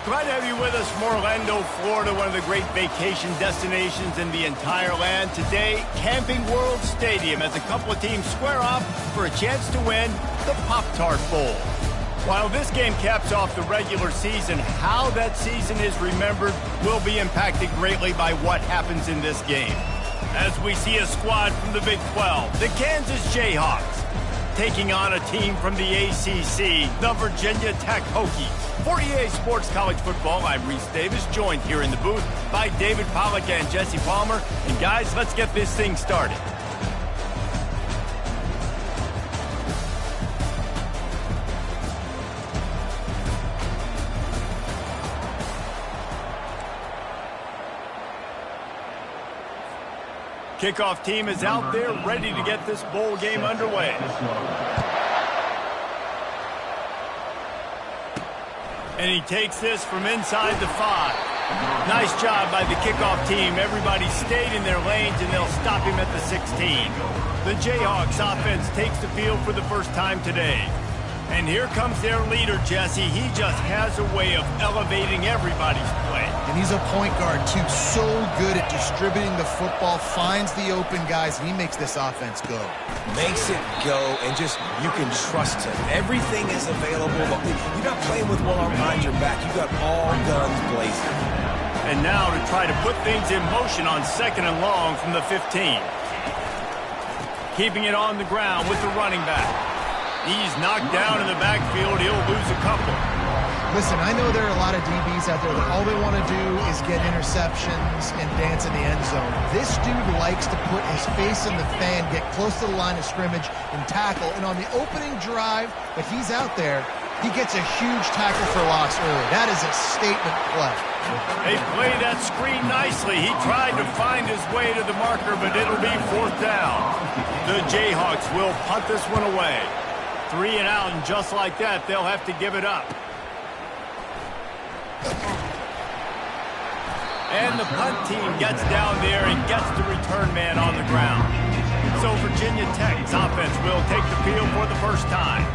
Glad to have you with us from Orlando, Florida, one of the great vacation destinations in the entire land. Today, Camping World Stadium as a couple of teams square off for a chance to win the Pop-Tart Bowl. While this game caps off the regular season, how that season is remembered will be impacted greatly by what happens in this game. As we see a squad from the Big 12, the Kansas Jayhawks, taking on a team from the ACC, the Virginia Tech Hokies. For EA Sports College Football, I'm Reese Davis, joined here in the booth by David Pollack and Jesse Palmer. And guys, let's get this thing started. Kickoff team is out there ready to get this bowl game underway. And he takes this from inside the 5. Nice job by the kickoff team. Everybody stayed in their lanes, and they'll stop him at the 16. The Jayhawks offense takes the field for the first time today. And here comes their leader, Jesse. He just has a way of elevating everybody's play. And he's a point guard, too. So good at distributing the football, finds the open guys, and he makes this offense go. Makes it go, and just, you can trust him. Everything is available. You're not playing with one arm behind your back. You got all guns blazing. And now to try to put things in motion on 2nd and long from the 15. Keeping it on the ground with the running back. He's knocked down in the backfield. He'll lose a couple. Listen, I know there are a lot of DBs out there that all they want to do is get interceptions and dance in the end zone. This dude likes to put his face in the fan, get close to the line of scrimmage, and tackle. And on the opening drive that he's out there, he gets a huge tackle for loss early. That is a statement play. They play that screen nicely. He tried to find his way to the marker, but it'll be 4th down. The Jayhawks will punt this one away. 3 and out, and just like that, they'll have to give it up. And the punt team gets down there and gets the return man on the ground. So Virginia Tech's offense will take the field for the first time.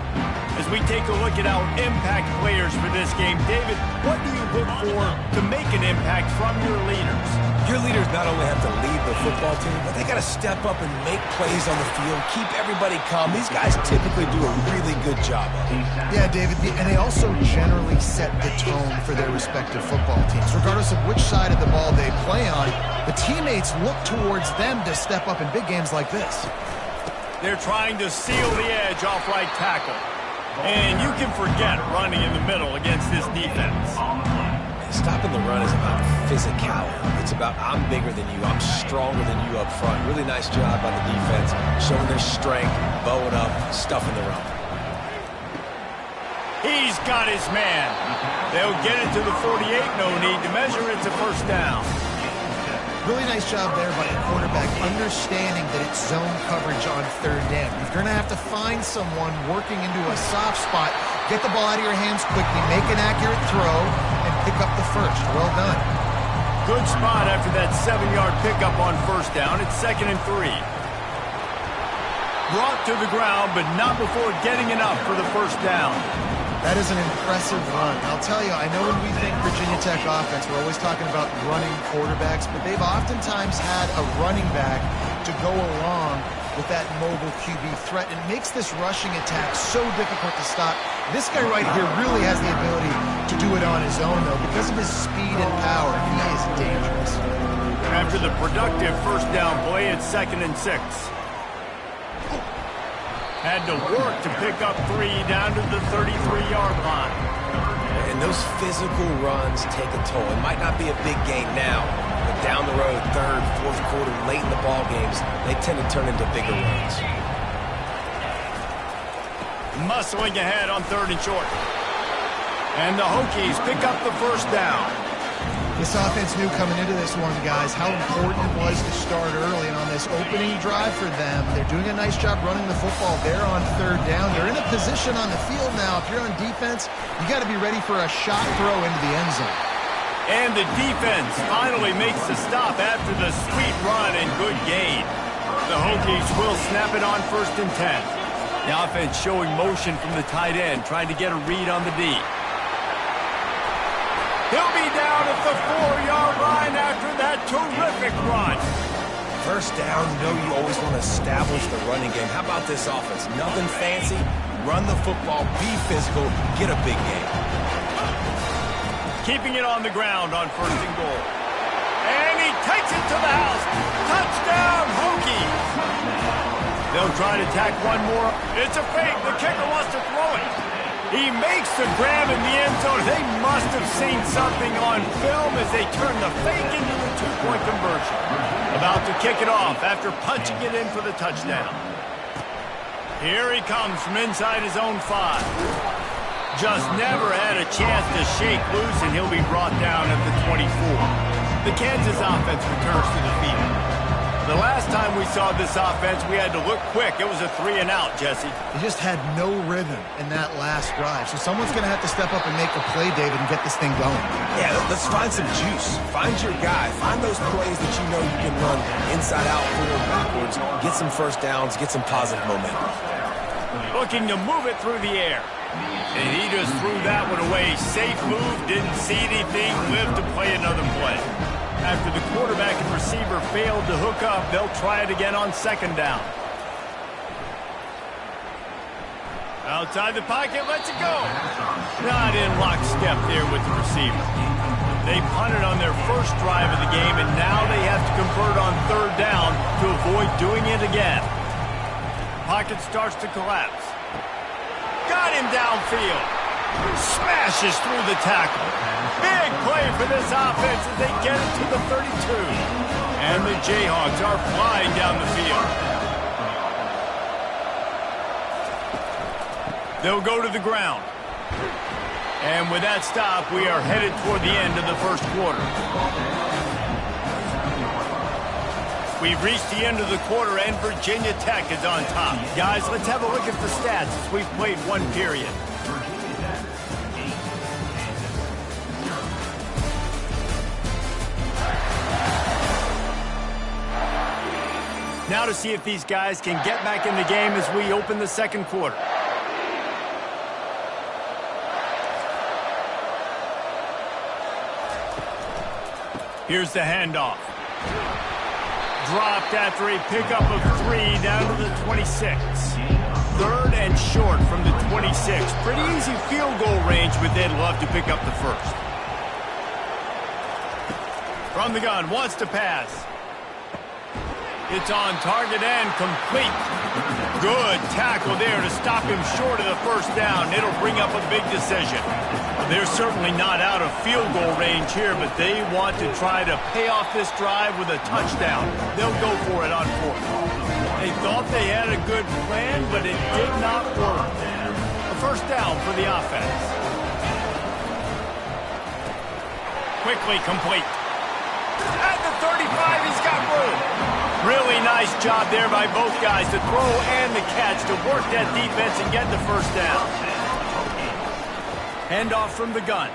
As we take a look at our impact players for this game, David, what do you look for to make an impact from your leaders? Your leaders not only have to lead the football team, but they got to step up and make plays on the field, keep everybody calm. These guys typically do a really good job of it. Yeah, David, and they also generally set the tone for their respective football teams. Regardless of which side of the ball they play on, the teammates look towards them to step up in big games like this. They're trying to seal the edge off right tackle. And you can forget running in the middle against this defense. Stopping the run is about physicality. It's about I'm bigger than you, I'm stronger than you up front. Really nice job by the defense, showing their strength, bowing up, stuffing the run. He's got his man. They'll get it to the 48, no need to measure. It's a 1st down. Really nice job there by the quarterback, understanding that it's zone coverage on 3rd down. You're going to have to find someone working into a soft spot, get the ball out of your hands quickly, make an accurate throw, and pick up the 1st. Well done. Good spot after that 7-yard pickup on 1st down. It's 2nd and 3. Brought to the ground, but not before getting enough for the 1st down. That is an impressive run. I'll tell you, I know when we think Virginia Tech offense, we're always talking about running quarterbacks, but they've oftentimes had a running back to go along with that mobile QB threat. It makes this rushing attack so difficult to stop. This guy right here really has the ability to do it on his own, though. Because of his speed and power, he is dangerous. After the productive 1st down play, it's 2nd and 6. Had to work to pick up 3 down to the 33-yard line. And those physical runs take a toll. It might not be a big gain now, but down the road, 3rd, 4th quarter, late in the ball games, they tend to turn into bigger runs. Muscling ahead on 3rd and short. And the Hokies pick up the first down. This offense knew coming into this one, guys, how important it was to start early. And on this opening drive for them, they're doing a nice job running the football. They're on third down. They're in a position on the field now. If you're on defense, you got to be ready for a shot throw into the end zone. And the defense finally makes the stop after the sweet run and good gain. The Hokies will snap it on 1st and 10. The offense showing motion from the tight end, trying to get a read on the D. He'll be down at the 4-yard line after that terrific run. First down, you know you always want to establish the running game. How about this offense? Nothing fancy. Run the football, be physical, get a big gain. Keeping it on the ground on 1st and goal. And he takes it to the house. Touchdown, Hokies. They'll try to tack one more. It's a fake. The kicker wants to throw it. He makes the grab in the end zone. They must have seen something on film as they turn the fake into the 2-point conversion. About to kick it off after punching it in for the touchdown. Here he comes from inside his own 5. Just never had a chance to shake loose, and he'll be brought down at the 24. The Kansas offense returns to the field. The last time we saw this offense, we had to look quick. It was a 3-and-out, Jesse. They just had no rhythm in that last drive. So someone's going to have to step up and make a play, David, and get this thing going. Yeah, let's find some juice. Find your guy. Find those plays that you know you can run inside out, forward, backwards. Get some first downs. Get some positive momentum. Looking to move it through the air. And he just threw that one away. Safe move, didn't see anything, lived to play another play. After the quarterback and receiver failed to hook up, they'll try it again on 2nd down. Outside the pocket, lets it go. Not in lockstep there with the receiver. They punted on their first drive of the game, and now they have to convert on 3rd down to avoid doing it again. Pocket starts to collapse. Got him downfield. Smashes through the tackle. Big play for this offense as they get it to the 32. And the Jayhawks are flying down the field. They'll go to the ground. And with that stop, we are headed toward the end of the 1st quarter. We've reached the end of the quarter, and Virginia Tech is on top. Guys, let's have a look at the stats as we've played 1 period. Now to see if these guys can get back in the game as we open the 2nd quarter. Here's the handoff. Dropped after a pickup of 3 down to the 26. 3rd and short from the 26. Pretty easy field goal range, but they'd love to pick up the 1st. From the gun, wants to pass. It's on target and complete. Good tackle there to stop him short of the 1st down. It'll bring up a big decision. They're certainly not out of field goal range here, but they want to try to pay off this drive with a touchdown. They'll go for it on 4th. They thought they had a good plan, but it did not work. A 1st down for the offense. Quickly complete. At the 35, he's got room. Really nice job there by both guys to throw and the catch to work that defense and get the 1st down. Handoff from the gun.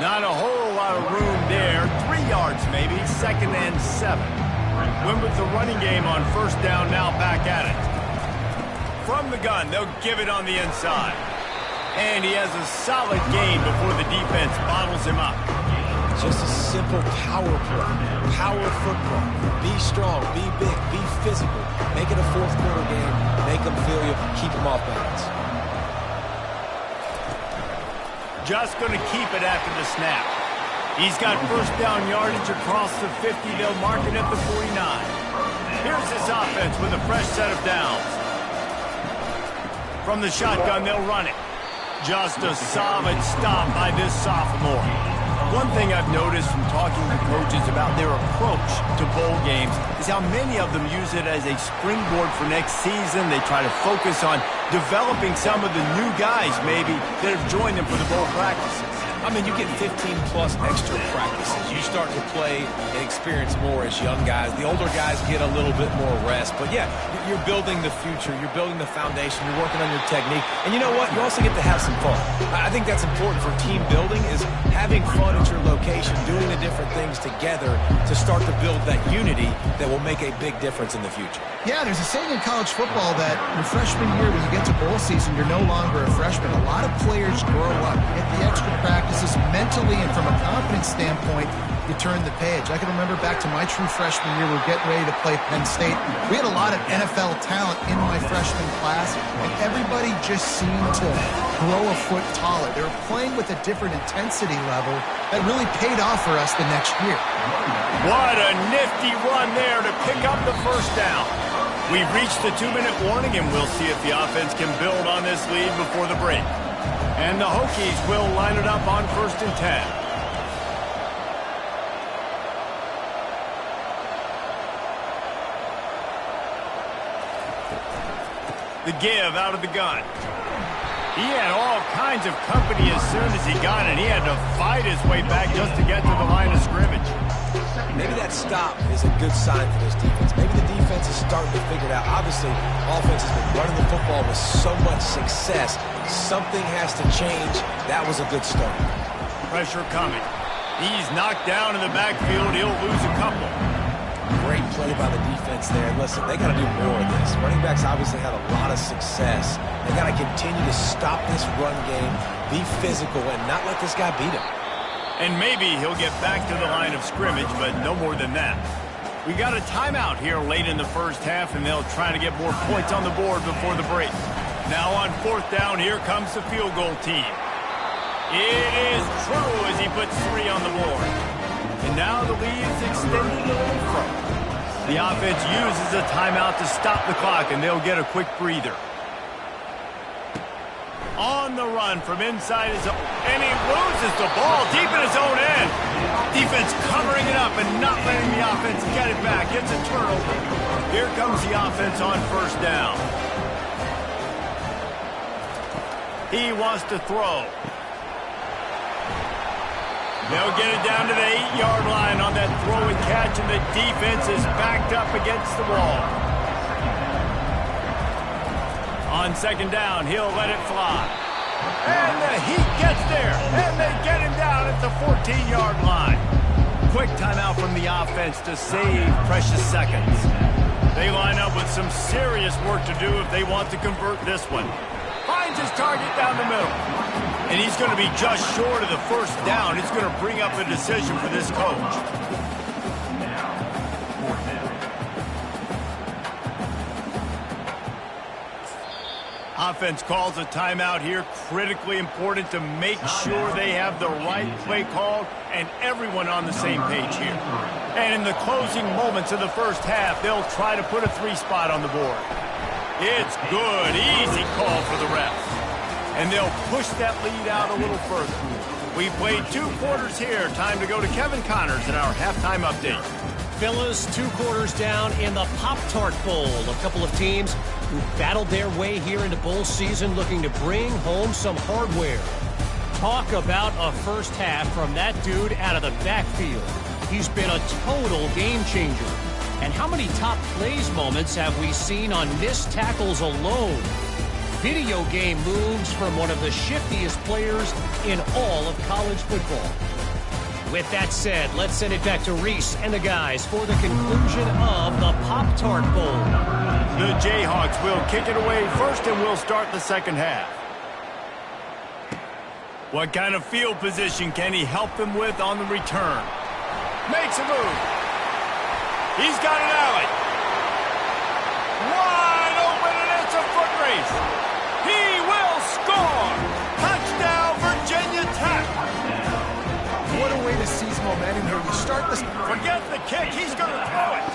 Not a whole lot of room there. 3 yards maybe, 2nd and 7. Win with the running game on 1st down, now back at it. From the gun, they'll give it on the inside. And he has a solid gain before the defense bottles him up. Just a simple power play. Power football. Be strong, be big, be physical. Make it a 4th quarter game. Make them feel you, keep them off balance. Just going to keep it after the snap. He's got 1st down yardage across the 50. They'll mark it at the 49. Here's this offense with a fresh set of downs. From the shotgun, they'll run it. Just a solid stop by this sophomore. One thing I've noticed from talking to coaches about their approach to bowl games is how many of them use it as a springboard for next season. They try to focus on developing some of the new guys, maybe, that have joined them for the bowl practices. I mean, you get 15-plus extra practices. You start to play and experience more as young guys. The older guys get a little bit more rest. But, yeah, you're building the future. You're building the foundation. You're working on your technique. And you know what? You also get to have some fun. I think that's important for team building is having fun at your location, doing the different things together to start to build that unity that will make a big difference in the future. Yeah, there's a saying in college football that your freshman year, when you get to bowl season, you're no longer a freshman. A lot of players grow up, get the extra practices mentally, and from a confidence standpoint, you turn the page. I can remember back to my true freshman year, we're getting ready to play Penn State. We had a lot of NFL talent in my freshman class, and everybody just seemed to grow a foot taller. They were playing with a different intensity level that really paid off for us the next year. What a nifty run there to pick up the first down. We've reached the 2-minute warning, and we'll see if the offense can build on this lead before the break. And the Hokies will line it up on 1st and 10. The give out of the gun. He had all kinds of company as soon as he got it. He had to fight his way back just to get to the line of scrimmage. Maybe that stop is a good sign for this defense. Maybe the defense is starting to figure it out. Obviously, offense has been running the football with so much success. Something has to change. That was a good start. Pressure coming. He's knocked down in the backfield. He'll lose a couple. Great play by the defense there. Listen, they got to do more of this. Running backs obviously had a lot of success. They got to continue to stop this run game, be physical, and not let this guy beat him. And maybe he'll get back to the line of scrimmage, but no more than that. We got a timeout here late in the first half, and they'll try to get more points on the board before the break. Now on 4th down, here comes the field goal team. It is true as he puts 3 on the board. And now the lead is extended a little further. The offense uses a timeout to stop the clock, and they'll get a quick breather. On the run from inside his own, and he loses the ball deep in his own end. Defense covering it up and not letting the offense get it back. It's a turnover. Here comes the offense on 1st down. He wants to throw. They'll get it down to the 8-yard line on that throw and catch, and the defense is backed up against the wall. On 2nd down, he'll let it fly. And the Heat gets there, and they get him down at the 14-yard line. Quick timeout from the offense to save precious seconds. They line up with some serious work to do if they want to convert this one. Finds his target down the middle. And he's going to be just short of the 1st down. It's going to bring up a decision for this coach. Offense calls a timeout here. Critically important to make sure they have the right play called and everyone on the same page here. And in the closing moments of the first half, they'll try to put a 3 spot on the board. It's good. Easy call for the refs. And they'll push that lead out a little further. We played 2 quarters here. Time to go to Kevin Connors in our halftime update. Fellas, 2 quarters down in the Pop-Tart Bowl. A couple of teams who battled their way here into bowl season looking to bring home some hardware. Talk about a first half from that dude out of the backfield. He's been a total game changer. And how many top plays moments have we seen on missed tackles alone? Video game moves from one of the shiftiest players in all of college football. With that said, let's send it back to Reese and the guys for the conclusion of the Pop-Tart Bowl. The Jayhawks will kick it away first, and we'll start the second half. What kind of field position can he help them with on the return? Makes a move. He's got an alley. Wide open, and it's a foot race. He will score. Touchdown, Virginia Tech. What a way to seize momentum here. You start this. Forget the kick. He's going to throw it.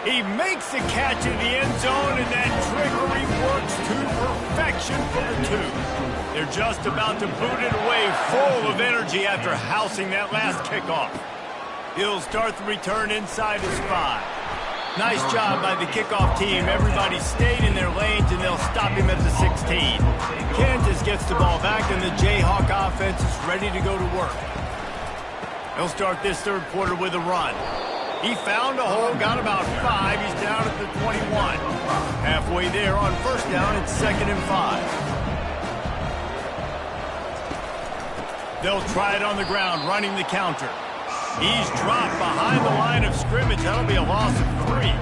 He makes the catch in the end zone, and that trickery works to perfection for the 2. They're just about to boot it away, full of energy after housing that last kickoff. He'll start the return inside his 5. Nice job by the kickoff team. Everybody stayed in their lanes, and they'll stop him at the 16. Kansas gets the ball back, and the Jayhawk offense is ready to go to work. He'll start this third quarter with a run. He found a hole, got about 5. He's down at the 21. Halfway there on first down, it's 2nd and 5. They'll try it on the ground, running the counter. He's dropped behind the line of scrimmage. That'll be a loss of 3.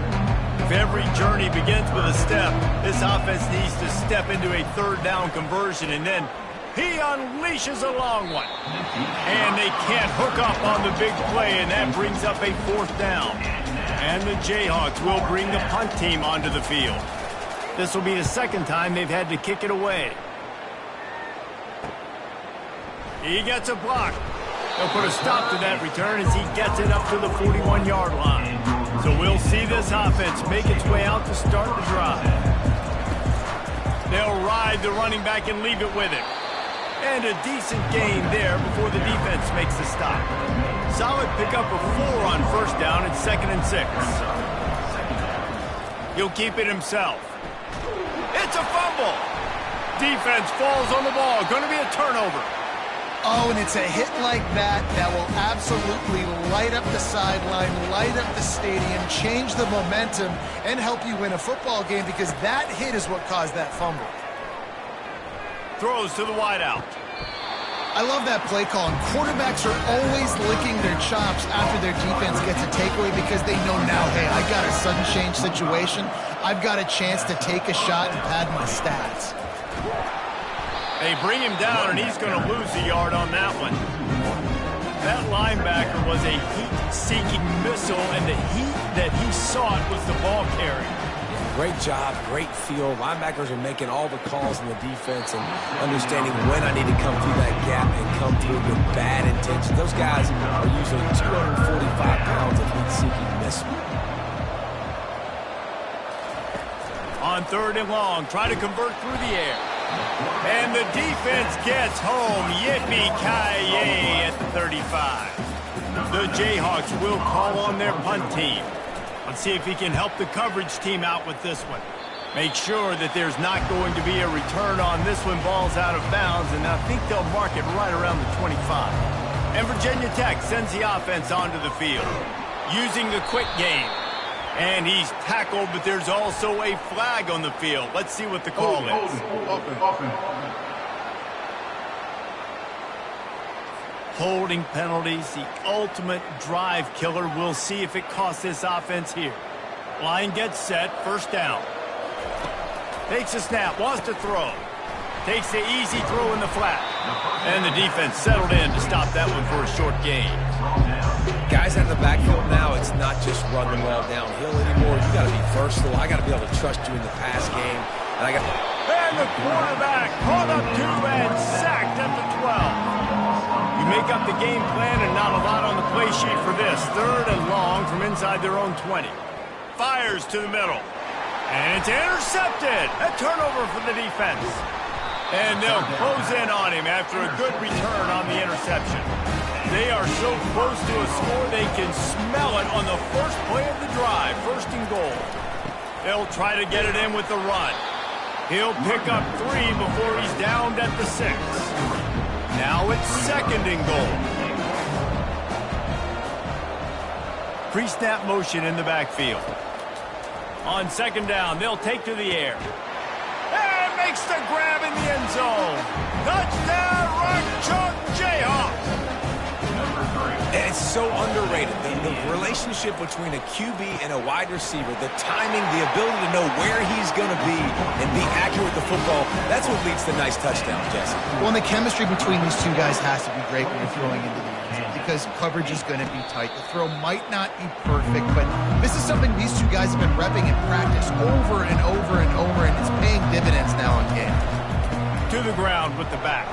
If every journey begins with a step, this offense needs to step into a third down conversion, and then he unleashes a long one. And they can't hook up on the big play, and that brings up a 4th down. And the Jayhawks will bring the punt team onto the field. This will be the 2nd time they've had to kick it away. He gets a block. They'll put a stop to that return as he gets it up to the 41-yard line. So we'll see this offense make its way out to start the drive. They'll ride the running back and leave it with him. And a decent gain there before the defense makes the stop. Solid pickup of 4 on first down at 2nd and 6. He'll keep it himself. It's a fumble. Defense falls on the ball. Going to be a turnover. Oh, and it's a hit like that that will absolutely light up the sideline, light up the stadium, change the momentum, and help you win a football game, because that hit is what caused that fumble. Throws to the wideout. I love that play call. And quarterbacks are always licking their chops after their defense gets a takeaway, because they know now, hey, I got a sudden change situation. I've got a chance to take a shot and pad my stats. They bring him down, and he's going to lose a yard on that one. That linebacker was a heat-seeking missile, and the heat that he sought was the ball carrier. Great job, great feel. Linebackers are making all the calls in the defense and understanding when I need to come through that gap and come through with bad intention. Those guys are usually 245 pounds of heat-seeking missile. On 3rd and long, try to convert through the air. And the defense gets home. Yippee-ki-yay at the 35. The Jayhawks will call on their punt team. Let's see if he can help the coverage team out with this one. Make sure that there's not going to be a return on this one. Ball's out of bounds, and I think they'll mark it right around the 25. And Virginia Tech sends the offense onto the field, using the quick game. And he's tackled, but there's also a flag on the field. Let's see what the call is. Holding penalties, the ultimate drive killer. We'll see if it costs this offense here. Line gets set, first down. Takes a snap, wants to throw. Takes the easy throw in the flat. And the defense settled in to stop that one for a short gain. Guys out of the backfield now, it's not just run the ball downhill anymore. You got to be versatile. I got to be able to trust you in the pass game. And the quarterback caught up to and sacked at the 12. You make up the game plan, and not a lot on the play sheet for this. 3rd and long from inside their own 20. Fires to the middle. And it's intercepted. A turnover for the defense. And they'll close in on him after a good return on the interception. They are so close to a score they can smell it on the first play of the drive. 1st and goal. They'll try to get it in with the run. He'll pick up 3 before he's downed at the 6. Now it's 2nd and goal. Pre-snap motion in the backfield. On 2nd down, they'll take to the air. And makes the grab in the end zone. Touchdown, Rock Chalk Jayhawks. And it's so underrated. The relationship between a QB and a wide receiver, the timing, the ability to know where he's going to be and be accurate with the football, that's what leads to nice touchdowns, Jesse. Well, and the chemistry between these two guys has to be great when you're throwing into the end zone, because coverage is going to be tight. The throw might not be perfect, but this is something these two guys have been repping in practice over and over and over, and it's paying dividends now in game. To the ground with the back.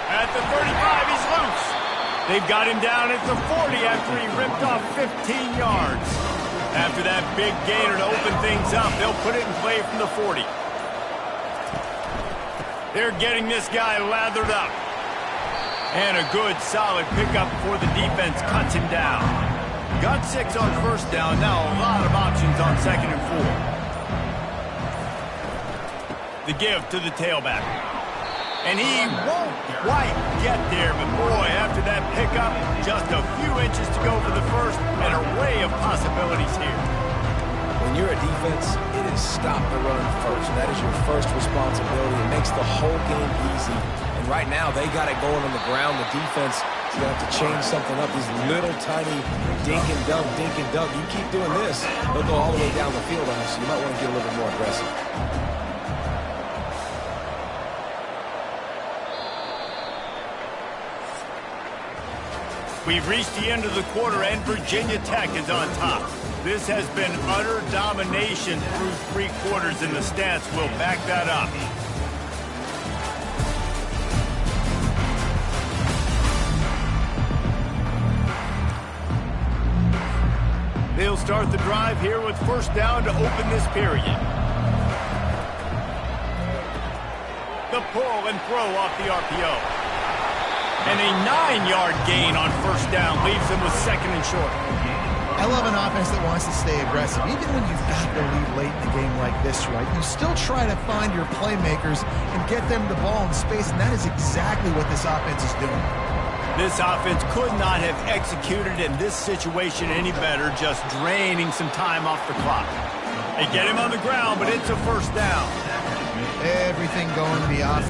At the 35, he's loose. They've got him down at the 40 after he ripped off 15 yards. After that big gainer to open things up, they'll put it in play from the 40. They're getting this guy lathered up. And a good, solid pickup before the defense cuts him down. Got 6 on first down. Now a lot of options on 2nd and 4. The give to the tailback. And he won't quite get there, but boy, after that pickup, just a few inches to go for the first, and an array of possibilities here. When you're a defense, it is stop the run first. That is your first responsibility. It makes the whole game easy. And right now, they got it going on the ground. The defense is going to have to change something up. These little tiny dink and dunk, dink and dunk. You keep doing this, they'll go all the way down the field on you, so you might want to get a little bit more aggressive. We've reached the end of the quarter, and Virginia Tech is on top. This has been utter domination through 3 quarters, and the stats will back that up. They'll start the drive here with first down to open this period. The pull and throw off the RPO. And a 9-yard gain on first down leaves them with 2nd and short. I love an offense that wants to stay aggressive. Even when you've got the lead late in the game like this, right, you still try to find your playmakers and get them the ball in space, and that is exactly what this offense is doing. This offense could not have executed in this situation any better, just draining some time off the clock. They get him on the ground, but it's a first down. Everything going to the offense.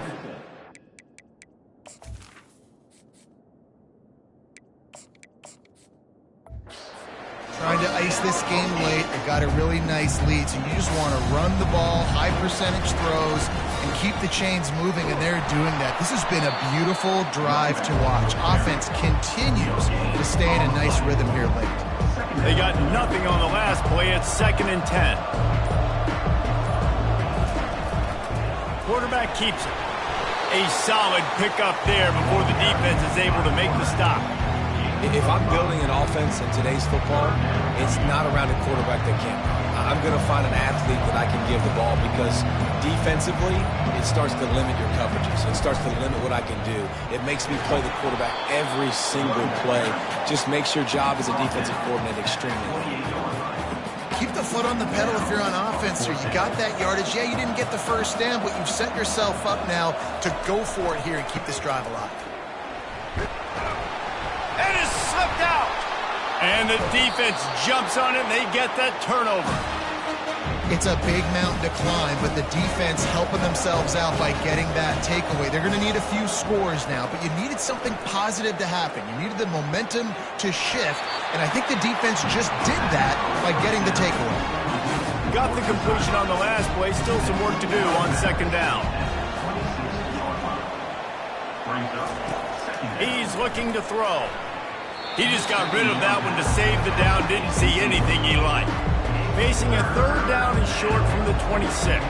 Trying to ice this game late. They got a really nice lead, so you just want to run the ball, high percentage throws, and keep the chains moving, and they're doing that. This has been a beautiful drive to watch. Offense continues to stay in a nice rhythm here late. They got nothing on the last play. It's 2nd and 10. Quarterback keeps it. A solid pickup there before the defense is able to make the stop. If I'm building an offense in today's football, it's not around a quarterback that can't run. I'm going to find an athlete that I can give the ball, because defensively, it starts to limit your coverages. It starts to limit what I can do. It makes me play the quarterback every single play. Just makes your job as a defensive coordinator extremely easy. Keep the foot on the pedal if you're on offense here. You got that yardage. Yeah, you didn't get the first down, but you've set yourself up now to go for it here and keep this drive alive. And it's slipped out. And the defense jumps on it, and they get that turnover. It's a big mountain to climb, but the defense helping themselves out by getting that takeaway. They're going to need a few scores now, but you needed something positive to happen. You needed the momentum to shift, and I think the defense just did that by getting the takeaway. Got the completion on the last play. Still some work to do on 2nd down. He's looking to throw. He just got rid of that one to save the down. Didn't see anything he liked. Facing a 3rd down and short from the 26.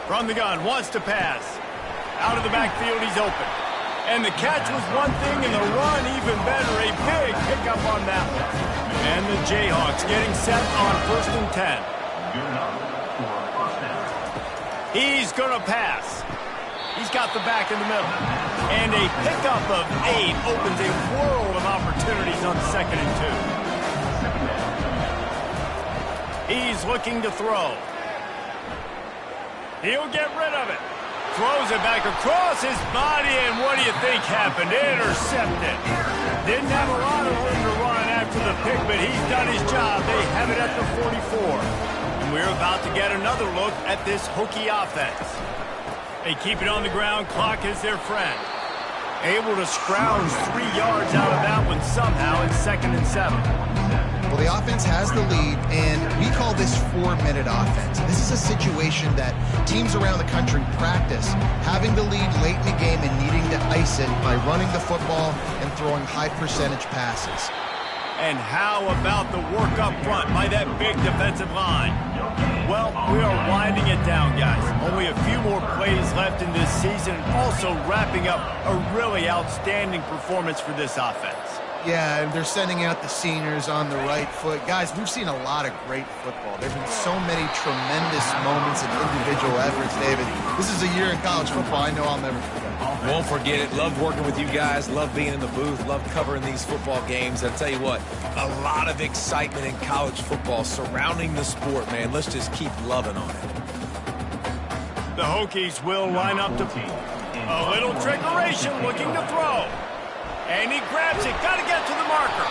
From the gun, wants to pass. Out of the backfield, he's open. And the catch was one thing, and the run even better. A big pickup on that one. And the Jayhawks getting set on 1st and 10. He's going to pass. He's got the back in the middle. And a pickup of 8 opens a world of opportunities on 2nd and 2. He's looking to throw. He'll get rid of it. Throws it back across his body, and what do you think happened? Intercepted. Didn't have a lot of room to run after the pick, but he's done his job. They have it at the 44. And we're about to get another look at this Hokie offense. They keep it on the ground. Clock is their friend. Able to scrounge 3 yards out of that one somehow in 2nd and 7. Well, the offense has the lead, and we call this 4-minute offense. This is a situation that teams around the country practice, having the lead late in the game and needing to ice it by running the football and throwing high-percentage passes. And how about the work up front by that big defensive line? Well, we are winding it down, guys. Only a few more plays left in this season, and also wrapping up a really outstanding performance for this offense. Yeah, and they're sending out the seniors on the right foot. Guys, we've seen a lot of great football. There have been so many tremendous moments and individual efforts, David. This is a year in college football I know I'll never forget. Won't forget it. Love working with you guys. Love being in the booth. Love covering these football games. I'll tell you what, a lot of excitement in college football surrounding the sport, man. Let's just keep loving on it. The Hokies will line up to a little trickeration, looking to throw. And he grabs it, got to get to the marker.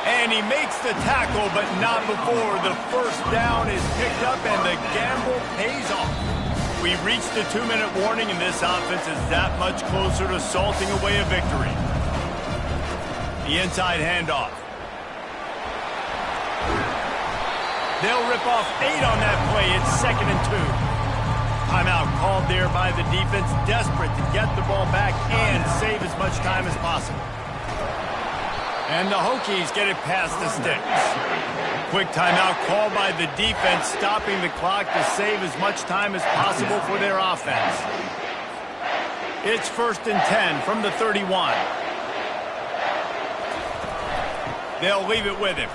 And he makes the tackle, but not before the first down is picked up and the gamble pays off. We reached the 2-minute warning, and this offense is that much closer to salting away a victory. The inside handoff. They'll rip off 8 on that play. It's 2nd and 2. Timeout called there by the defense, desperate to get the ball back and save as much time as possible. And the Hokies get it past the sticks. Quick timeout called by the defense, stopping the clock to save as much time as possible for their offense. It's 1st and 10 from the 31. They'll leave it with him.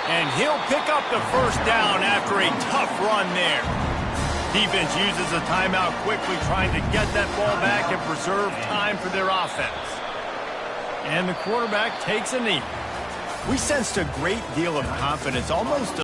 And he'll pick up the first down after a tough run there. Defense uses a timeout quickly, trying to get that ball back and preserve time for their offense. And the quarterback takes a knee. We sensed a great deal of confidence, almost